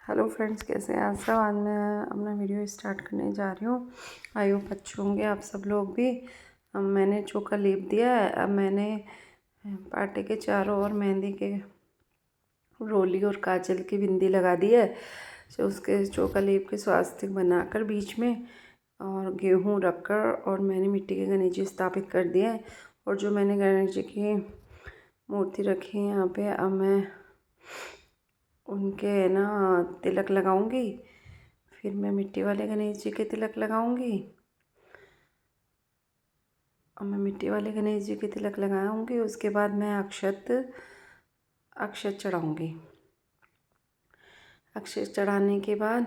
Hello friends, कैसे हैं आप सब। आज मैं अपना वीडियो स्टार्ट करने जा रही हूँ। आई होप अच्छे होंगे आप सब लोग भी। अब मैंने चोका लेप दिया है। अब मैंने पाटे के चारों ओर मेहंदी के रोली और काजल की बिंदी लगा दी है। तो उसके चोका लेप के स्वास्तिक बनाकर बीच में और गेहूँ रखकर और मैंने मिट्टी के गणेश जी स्थापित कर दिए हैं। और जो मैंने गणेश जी की मूर्ति रखी है यहाँ पे, अब मैं उनके ना तिलक लगाऊंगी। फिर मैं मिट्टी वाले गणेश जी के तिलक लगाऊंगी। और मैं मिट्टी वाले गणेश जी के तिलक लगाऊंगी। उसके बाद मैं अक्षत चढ़ाऊंगी। अक्षत चढ़ाने के बाद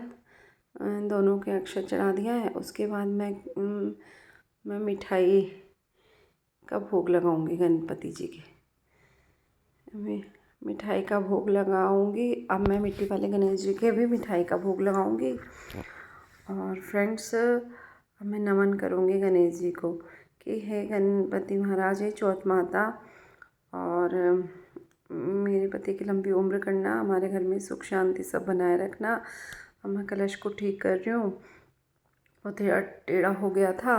दोनों के अक्षत चढ़ा दिया है। उसके बाद मैं मिठाई का भोग लगाऊंगी गणपति जी के। मिठाई का भोग लगाऊंगी। अब मैं मिट्टी वाले गणेश जी के भी मिठाई का भोग लगाऊंगी। और फ्रेंड्स, अब मैं नमन करूंगी गणेश जी को कि हे गणपति महाराज, हे चौथ माता, और मेरे पति की लंबी उम्र करना, हमारे घर में सुख शांति सब बनाए रखना। अब मैं कलश को ठीक कर रही हूँ। वो टेढ़ा हो गया था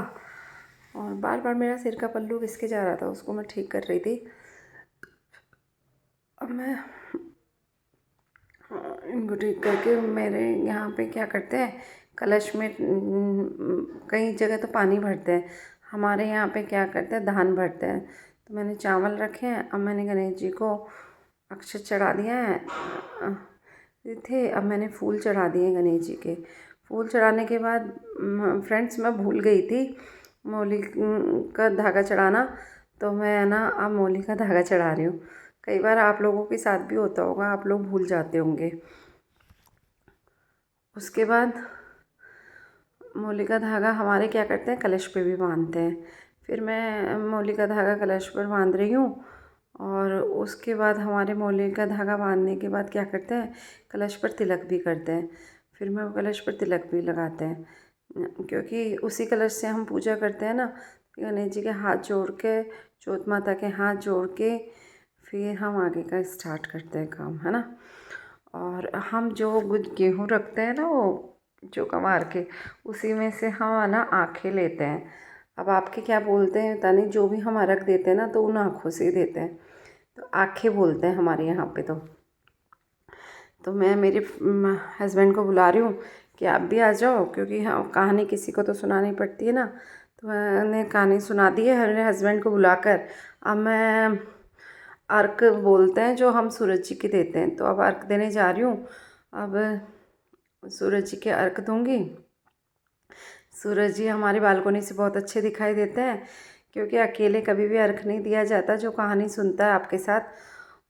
और बार बार मेरा सिर का पल्लू घिसके जा रहा था, उसको मैं ठीक कर रही थी। अब मैं इनको ठीक करके मेरे यहाँ पे क्या करते हैं, कलश में कई जगह तो पानी भरते हैं, हमारे यहाँ पे क्या करते हैं, धान भरते हैं। तो मैंने चावल रखे हैं। अब मैंने गणेश जी को अक्षत चढ़ा दिया है थे। अब मैंने फूल चढ़ा दिए गणेश जी के। फूल चढ़ाने के बाद फ्रेंड्स, मैं भूल गई थी मौली का धागा चढ़ाना। तो मैं ना अब मौली का धागा चढ़ा रही हूँ। कई बार आप लोगों के साथ भी होता होगा, आप लोग भूल जाते होंगे। उसके बाद मौली का धागा हमारे क्या करते हैं, कलश पे भी बांधते हैं। फिर मैं मौली का धागा कलश पर बांध रही हूँ। और उसके बाद हमारे मौली का धागा बांधने के बाद क्या करते हैं, कलश पर तिलक भी करते हैं। फिर मैं कलश पर तिलक भी लगाते हैं, क्योंकि उसी कलश से हम पूजा करते हैं ना। गणेश जी के हाथ जोड़ के, चौथ माता के हाथ जोड़ के फिर हम आगे का स्टार्ट करते हैं काम, है ना। और हम जो गेहूँ रखते हैं ना, वो चौका मार के, उसी में से हम ना आँखें लेते हैं। अब आपके क्या बोलते हैं पता नहीं, जो भी हम अर्घ देते हैं ना, तो उन आँखों से ही देते हैं। तो आँखें बोलते हैं हमारे यहाँ पे। तो मैं मेरे हस्बैंड को बुला रही हूँ कि आप भी आ जाओ, क्योंकि हाँ, कहानी किसी को तो सुनानी पड़ती है ना। तो मैंने कहानी सुना दी है मेरे हस्बैंड को बुलाकर। अब मैं अर्घ बोलते हैं जो हम सूरज जी के देते हैं, तो अब अर्घ देने जा रही हूँ। अब सूरज जी के अर्घ दूँगी। सूरज जी हमारी बालकोनी से बहुत अच्छे दिखाई देते हैं, क्योंकि अकेले कभी भी अर्घ नहीं दिया जाता। जो कहानी सुनता है आपके साथ,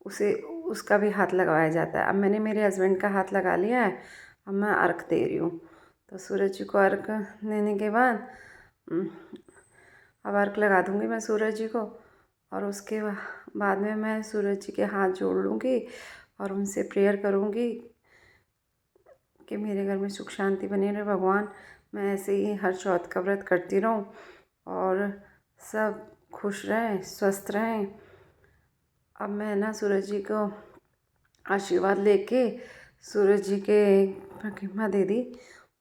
उसे उसका भी हाथ लगवाया जाता है। अब मैंने मेरे हस्बैंड का हाथ लगा लिया है। अब मैं अर्घ दे रही हूँ। तो सूरज जी को अर्घ देने के बाद अब अर्घ लगा दूँगी मैं सूरज जी को। और उसके बाद में मैं सूरज जी के हाथ जोड़ लूँगी और उनसे प्रेयर करूँगी कि मेरे घर में सुख शांति बनी रहे भगवान। मैं ऐसे ही हर चौथ का व्रत करती रहूँ और सब खुश रहें, स्वस्थ रहें। अब मैं ना सूरज जी को आशीर्वाद लेके सूरज जी के प्रतिमा दे दी।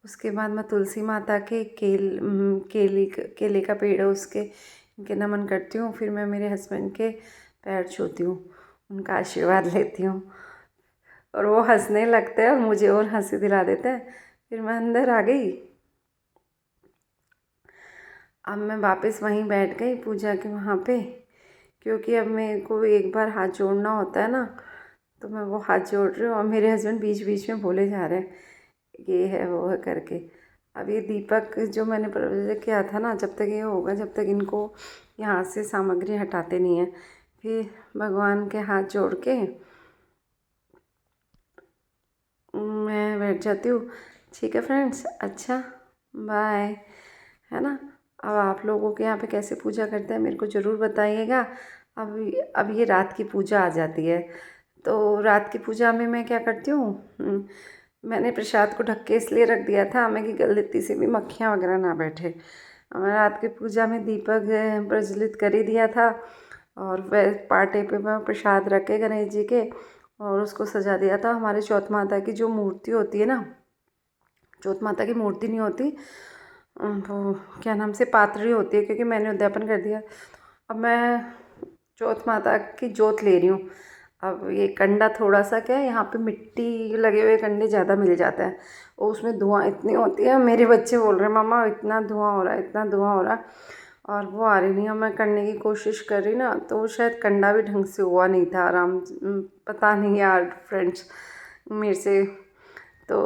उसके बाद मैं तुलसी माता के केले का पेड़ है, उसके इनके नमन करती हूँ। फिर मैं मेरे हस्बैंड के पैर छूती हूँ, उनका आशीर्वाद लेती हूँ। और वो हंसने लगते हैं और मुझे और हंसी दिला देते हैं। फिर मैं अंदर आ गई। अब मैं वापस वहीं बैठ गई पूजा के वहाँ पे, क्योंकि अब मेरे को एक बार हाथ जोड़ना होता है ना। तो मैं वो हाथ जोड़ रही हूँ और मेरे हस्बैंड बीच बीच में बोले जा रहे हैं ये है वो है करके। अब ये दीपक जो मैंने प्रोजेक्ट किया था ना, जब तक ये होगा, जब तक इनको यहाँ से सामग्री हटाते नहीं है, फिर भगवान के हाथ जोड़ के मैं बैठ जाती हूँ। ठीक है फ्रेंड्स, अच्छा, बाय, है ना। अब आप लोगों के यहाँ पे कैसे पूजा करते हैं मेरे को ज़रूर बताइएगा। अब ये रात की पूजा आ जाती है। तो रात की पूजा में मैं क्या करती हूँ, मैंने प्रसाद को ढक के इसलिए रख दिया था मैं कि गलती से भी मक्खियाँ वगैरह ना बैठे। मैं रात की पूजा में दीपक प्रज्वलित कर ही दिया था। और वह पाटे पे मैं प्रसाद रख के गणेश जी के, और उसको सजा दिया था। हमारे चौथ माता की जो मूर्ति होती है ना, चौथ माता की मूर्ति नहीं होती, वो क्या नाम से पातरी होती है, क्योंकि मैंने उद्यापन कर दिया। अब मैं चौथ माता की जोत ले रही हूँ। अब ये कंडा थोड़ा सा क्या है, यहाँ पे मिट्टी लगे हुए कंडे ज़्यादा मिल जाते हैं और उसमें धुआं इतनी होती है। मेरे बच्चे बोल रहे हैं मम्मा इतना धुआं हो रहा है, इतना धुआं हो रहा है, और वो आ रही नहीं है। मैं करने की कोशिश कर रही ना, तो वो शायद कंडा भी ढंग से हुआ नहीं था। पता नहीं यार फ्रेंड्स, मेरे से तो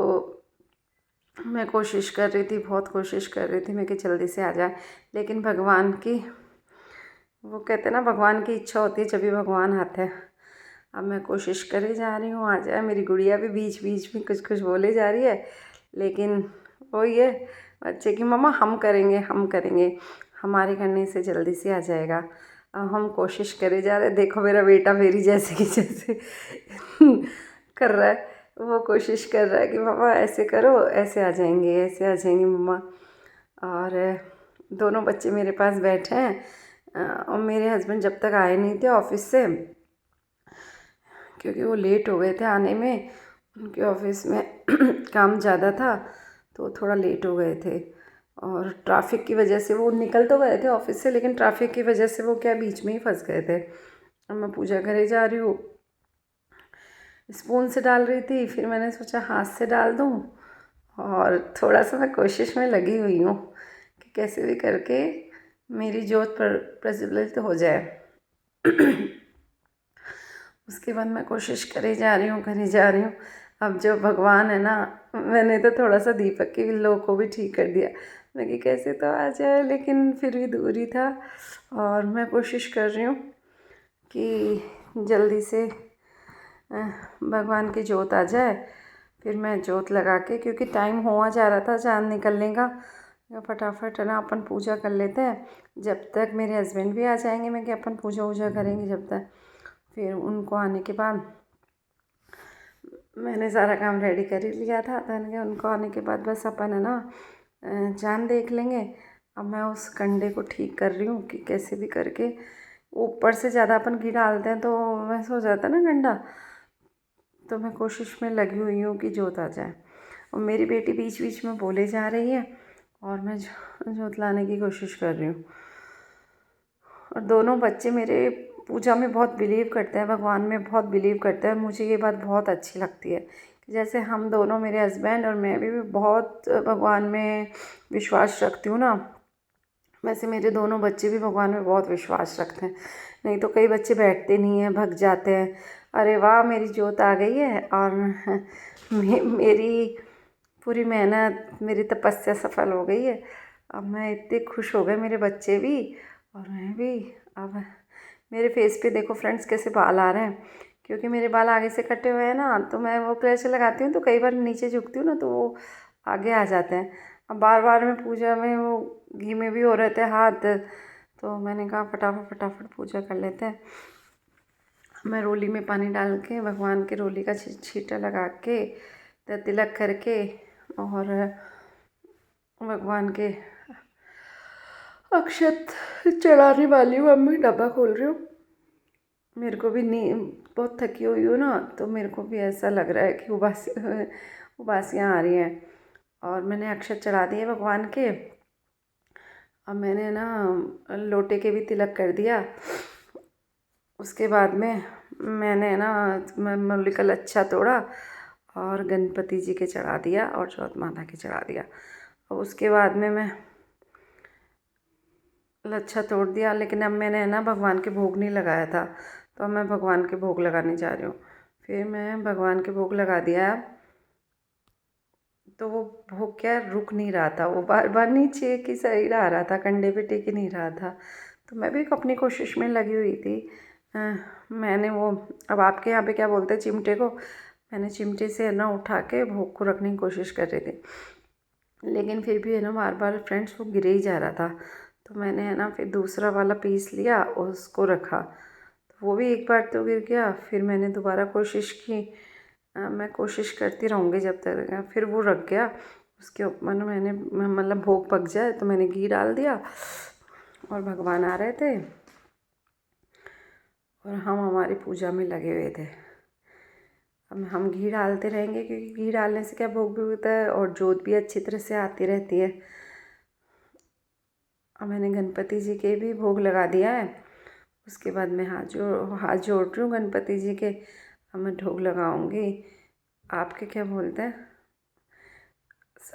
मैं कोशिश कर रही थी, बहुत कोशिश कर रही थी मैं कि जल्दी से आ जाए, लेकिन भगवान की, वो कहते हैं ना भगवान की इच्छा होती है जब भी भगवान आते हैं। अब मैं कोशिश करे जा रही हूँ आ जाए। मेरी गुड़िया भी बीच बीच में कुछ कुछ बोले जा रही है, लेकिन वही है बच्चे की मम्मा हम करेंगे, हम करेंगे, हमारे करने से जल्दी से आ जाएगा। अब हम कोशिश करे जा रहे हैं। देखो मेरा बेटा मेरी जैसे कि जैसे कर रहा है, वो कोशिश कर रहा है कि मम्मा ऐसे करो, ऐसे आ जाएंगे, ऐसे आ जाएंगे मम्मा। और दोनों बच्चे मेरे पास बैठे हैं और मेरे हस्बैंड जब तक आए नहीं थे ऑफिस से, क्योंकि वो लेट हो गए थे आने में, उनके ऑफिस में काम ज़्यादा था तो थोड़ा लेट हो गए थे। और ट्रैफिक की वजह से वो निकल तो गए थे ऑफिस से, लेकिन ट्रैफिक की वजह से वो क्या बीच में ही फंस गए थे। अब मैं पूजा करे जा रही हूँ, स्पून से डाल रही थी, फिर मैंने सोचा हाथ से डाल दूँ, और थोड़ा सा मैं कोशिश में लगी हुई हूँ कि कैसे भी करके मेरी जोत पर प्रज्वलित हो जाए। उसके बाद मैं कोशिश करी जा रही हूँ, करी जा रही हूँ। अब जो भगवान है ना, मैंने तो थोड़ा सा दीपक की लो को भी ठीक कर दिया, मैं कि कैसे तो आ जाए, लेकिन फिर भी दूरी था। और मैं कोशिश कर रही हूँ कि जल्दी से भगवान की जोत आ जाए, फिर मैं जोत लगा के, क्योंकि टाइम हुआ जा रहा था चाँद निकलने का, फटाफट है ना अपन पूजा कर लेते हैं। जब तक मेरे हस्बैंड भी आ जाएंगे, मैं कि अपन पूजा वूजा करेंगे जब तक। फिर उनको आने के बाद मैंने सारा काम रेडी कर ही लिया था, तो मैंने कहा उनको आने के बाद बस अपन है ना चाँद देख लेंगे। अब मैं उस कंडे को ठीक कर रही हूँ कि कैसे भी करके, ऊपर से ज़्यादा अपन घी डालते हैं तो वैसे हो जाता है ना कंडा, तो मैं कोशिश में लगी हुई हूँ कि जोत आ जाए। और मेरी बेटी बीच बीच में बोले जा रही है और मैं जोत लाने की कोशिश कर रही हूँ। और दोनों बच्चे मेरे पूजा में बहुत बिलीव करते हैं, भगवान में बहुत बिलीव करते हैं, और मुझे ये बात बहुत अच्छी लगती है कि जैसे हम दोनों, मेरे हस्बैंड और मैं भी बहुत भगवान में विश्वास रखती हूँ ना, वैसे मेरे दोनों बच्चे भी भगवान में बहुत विश्वास रखते हैं। नहीं तो कई बच्चे बैठते नहीं हैं, भग जाते हैं। अरे वाह मेरी जोत आ गई है, और मेरी पूरी मेहनत, मेरी तपस्या सफल हो गई है। अब मैं इतने खुश हो गए, मेरे बच्चे भी और मैं भी। अब मेरे फेस पे देखो फ्रेंड्स कैसे बाल आ रहे हैं, क्योंकि मेरे बाल आगे से कटे हुए हैं ना, तो मैं वो क्लेचर लगाती हूँ तो कई बार नीचे झुकती हूँ ना, तो वो आगे आ जाते हैं। अब बार बार में पूजा में वो घी में भी हो रहे थे हाथ, तो मैंने कहा फटाफट फटाफट पूजा कर लेते हैं। मैं रोली में पानी डाल के भगवान के रोली का छींटा लगा के तिलक करके, और भगवान के अक्षत चढ़ाने वाली हूँ। मम्मी डब्बा खोल रही हूँ। मेरे को भी बहुत थकी हुई हूँ ना, तो मेरे को भी ऐसा लग रहा है कि उबासियाँ आ रही हैं। और मैंने अक्षत चढ़ा दिए भगवान के। अब मैंने ना लोटे के भी तिलक कर दिया। उसके बाद में मैंने ना मुरली का लच्छा तोड़ा और गणपति जी के चढ़ा दिया और चौथ माता के चढ़ा दिया। और उसके बाद में मैं लच्छा तोड़ दिया, लेकिन अब मैंने ना भगवान के भोग नहीं लगाया था, तो अब मैं भगवान के भोग लगाने जा रही हूँ। फिर मैं भगवान के भोग लगा दिया, तो वो भोग क्या रुक नहीं रहा था, वो बार बार नीचे की साइड आ रहा था, कंडे पे टिक नहीं रहा था। तो मैं भी अपनी कोशिश में लगी हुई थी। मैंने वो, अब आपके यहाँ पे क्या बोलते हैं, चिमटे को, मैंने चिमटे से है ना उठा के भोग को रखने की कोशिश कर रही थी, लेकिन फिर भी है ना बार बार फ्रेंड्स वो गिरे ही जा रहा था। तो मैंने है ना फिर दूसरा वाला पीस लिया और उसको रखा, तो वो भी एक बार तो गिर गया। फिर मैंने दोबारा कोशिश की, मैं कोशिश करती रहूँगी जब तक, फिर वो रख गया। उसके ऊपर मैंने मतलब भोग पक जाए तो मैंने घी डाल दिया, और भगवान आ रहे थे और हम हमारी पूजा में लगे हुए थे। अब हम घी डालते रहेंगे, क्योंकि घी डालने से क्या भोग भी होता है और जोत भी अच्छी तरह से आती रहती है। अब मैंने गणपति जी के भी भोग लगा दिया है। उसके बाद मैं हाथ जोड़ रही हूँ गणपति जी के। अब मैं ढोग लगाऊंगी। आपके क्या बोलते हैं,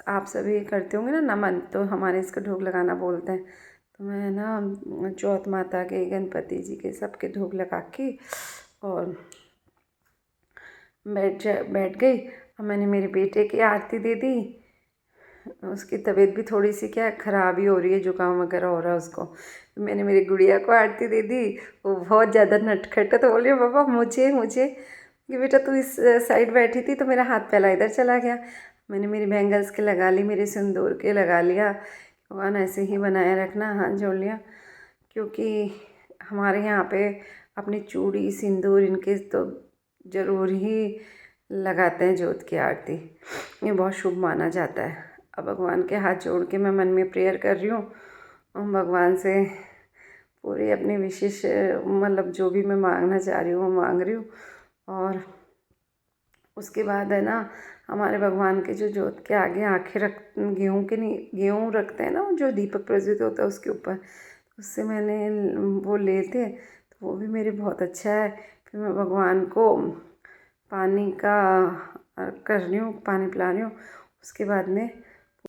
आप सभी करते होंगे ना नमन, तो हमारे इसको ढोग लगाना बोलते हैं। तो मैं ना चौथ माता के, गणपति जी के, सबके ढोग लगा के और बैठ गई। अब मैंने मेरे बेटे की आरती दे दी। उसकी तबीयत भी थोड़ी सी क्या ख़राब ही हो रही है, जुकाम वगैरह हो रहा है उसको। तो मैंने मेरी गुड़िया को आरती दे दी। वो बहुत ज़्यादा नटखट है, तो बोल रही है पापा मुझे मुझे, कि बेटा तू इस साइड बैठी थी तो मेरा हाथ पहला इधर चला गया। मैंने मेरी बैंगल्स के लगा ली, मेरे सिंदूर के लगा लिया। भगवान ऐसे ही बनाए रखना, हाथ जोड़ लिया। क्योंकि हमारे यहाँ पे अपनी चूड़ी सिंदूर इनके तो ज़रूर ही लगाते हैं जोत की आरती। ये बहुत शुभ माना जाता है। अब भगवान के हाथ जोड़ के मैं मन में प्रेयर कर रही हूँ और भगवान से पूरी अपनी विशेष, मतलब जो भी मैं मांगना चाह रही हूँ वो मांग रही हूँ। और उसके बाद है ना, हमारे भगवान के जो जोत के आगे आँखें रख, गेहूँ के नहीं, गेहूँ रखते हैं ना, जो दीपक प्रज्वलित होता है उसके ऊपर, उससे मैंने वो लिए थे, तो वो भी मेरे बहुत अच्छा है। फिर मैं भगवान को पानी का कर रही हूँ, पानी पिला रही हूँ। उसके बाद में